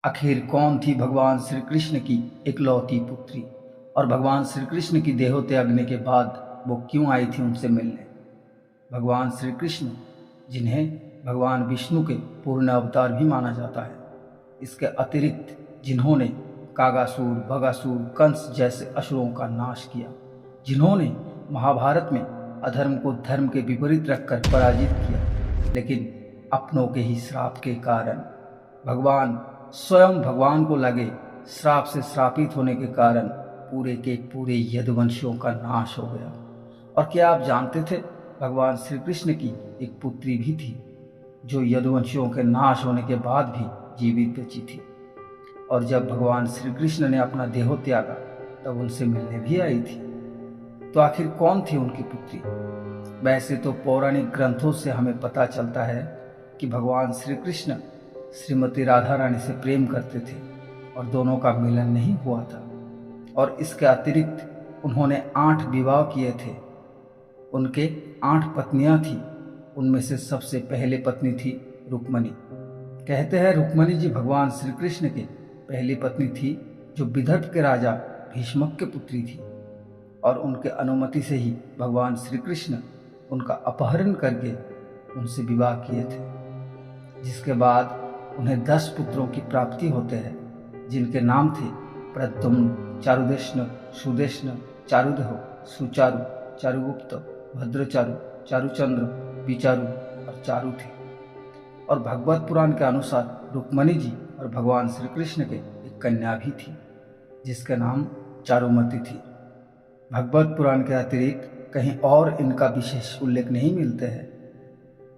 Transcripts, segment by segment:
आखिर कौन थी भगवान श्री कृष्ण की इकलौती पुत्री और भगवान श्री कृष्ण की देहो त्यागने के बाद वो क्यों आई थी उनसे मिलने। भगवान श्री कृष्ण, जिन्हें भगवान विष्णु के पूर्ण अवतार भी माना जाता है, इसके अतिरिक्त जिन्होंने कागासुर, भगासुर, कंस जैसे असुरों का नाश किया, जिन्होंने महाभारत में अधर्म को धर्म के विपरीत रखकर पराजित किया, लेकिन अपनों के ही श्राप के कारण भगवान स्वयं भगवान को लगे श्राप से श्रापित होने के कारण पूरे के पूरे यदुवंशियों का नाश हो गया। और क्या आप जानते थे भगवान श्री कृष्ण की एक पुत्री भी थी जो यदुवंशियों के नाश होने के बाद भी जीवित बची थी। और जब भगवान श्री कृष्ण ने अपना देहो त्यागा तब उनसे मिलने भी आई थी। तो आखिर कौन थी उनकी पुत्री? वैसे तो पौराणिक ग्रंथों से हमें पता चलता है कि भगवान श्री कृष्ण श्रीमती राधा रानी से प्रेम करते थे और दोनों का मिलन नहीं हुआ था। और इसके अतिरिक्त उन्होंने 8 विवाह किए थे। उनके 8 पत्नियां थीं। उनमें से सबसे पहले पत्नी थी रुक्मणी। कहते हैं रुक्मणी जी भगवान श्री कृष्ण के पहली पत्नी थी, जो विदर्भ के राजा भीष्मक के पुत्री थी। और उनके अनुमति से ही भगवान श्री कृष्ण उनका अपहरण करके उनसे विवाह किए थे, जिसके बाद उन्हें 10 पुत्रों की प्राप्ति होते हैं, जिनके नाम थे प्रद्युम्न, चारुदेष्ण, सुदेष्ण, चारुदेह, सुचारु, चारुगुप्त, भद्रचारु, चारुचंद्र, विचारु और चारु थे। और भगवत पुराण के अनुसार रुक्मणी जी और भगवान श्री कृष्ण के एक कन्या भी थी, जिसका नाम चारुमती थी। भगवत पुराण के अतिरिक्त कहीं और इनका विशेष उल्लेख नहीं मिलते हैं।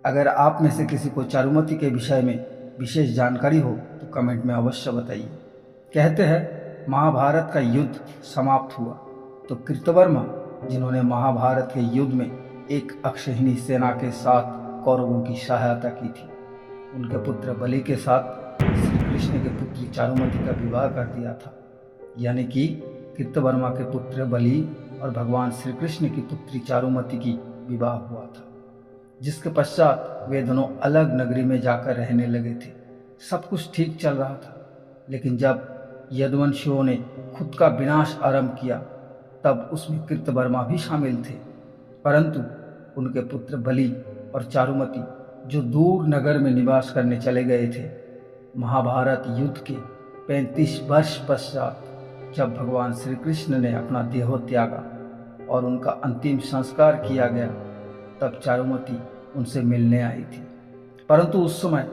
अगर आप में से किसी को चारुमती के विषय में विशेष जानकारी हो तो कमेंट में अवश्य बताइए। कहते हैं महाभारत का युद्ध समाप्त हुआ तो कृतवर्मा, जिन्होंने महाभारत के युद्ध में एक अक्षौहिणी सेना के साथ कौरवों की सहायता की थी, उनके पुत्र बलि के साथ श्री कृष्ण के पुत्री चारुमती का विवाह कर दिया था। यानी कि कृतवर्मा के पुत्र बलि और भगवान श्री कृष्ण की पुत्री चारुमती की विवाह हुआ था, जिसके पश्चात वे दोनों अलग नगरी में जाकर रहने लगे थे। सब कुछ ठीक चल रहा था, लेकिन जब यदुवंशियों ने खुद का विनाश आरंभ किया तब उसमें कृतवर्मा भी शामिल थे। परंतु उनके पुत्र बलि और चारुमती जो दूर नगर में निवास करने चले गए थे। महाभारत युद्ध के 35 वर्ष पश्चात जब भगवान श्री कृष्ण ने अपना देहो त्यागा और उनका अंतिम संस्कार किया गया, तब चारुमती उनसे मिलने आई थी। परंतु उस समय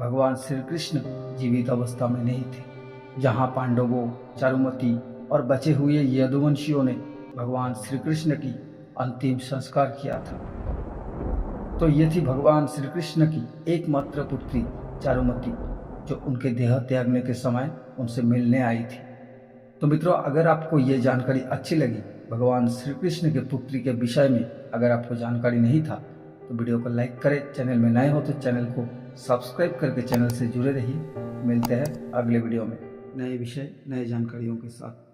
भगवान श्री कृष्ण जीवित अवस्था में नहीं थे। जहाँ पांडवों, चारुमती और बचे हुए यदुवंशियों ने भगवान श्री कृष्ण की अंतिम संस्कार किया था। तो ये थी भगवान श्री कृष्ण की एकमात्र पुत्री चारुमती, जो उनके देह त्यागने के समय उनसे मिलने आई थी। तो मित्रों, अगर आपको ये जानकारी अच्छी लगी, भगवान श्री कृष्ण के पुत्री के विषय में अगर आपको जानकारी नहीं था, तो वीडियो को लाइक करें। चैनल में नए हो तो चैनल को सब्सक्राइब करके चैनल से जुड़े रहिए। मिलते हैं अगले वीडियो में नए विषय, नए जानकारियों के साथ।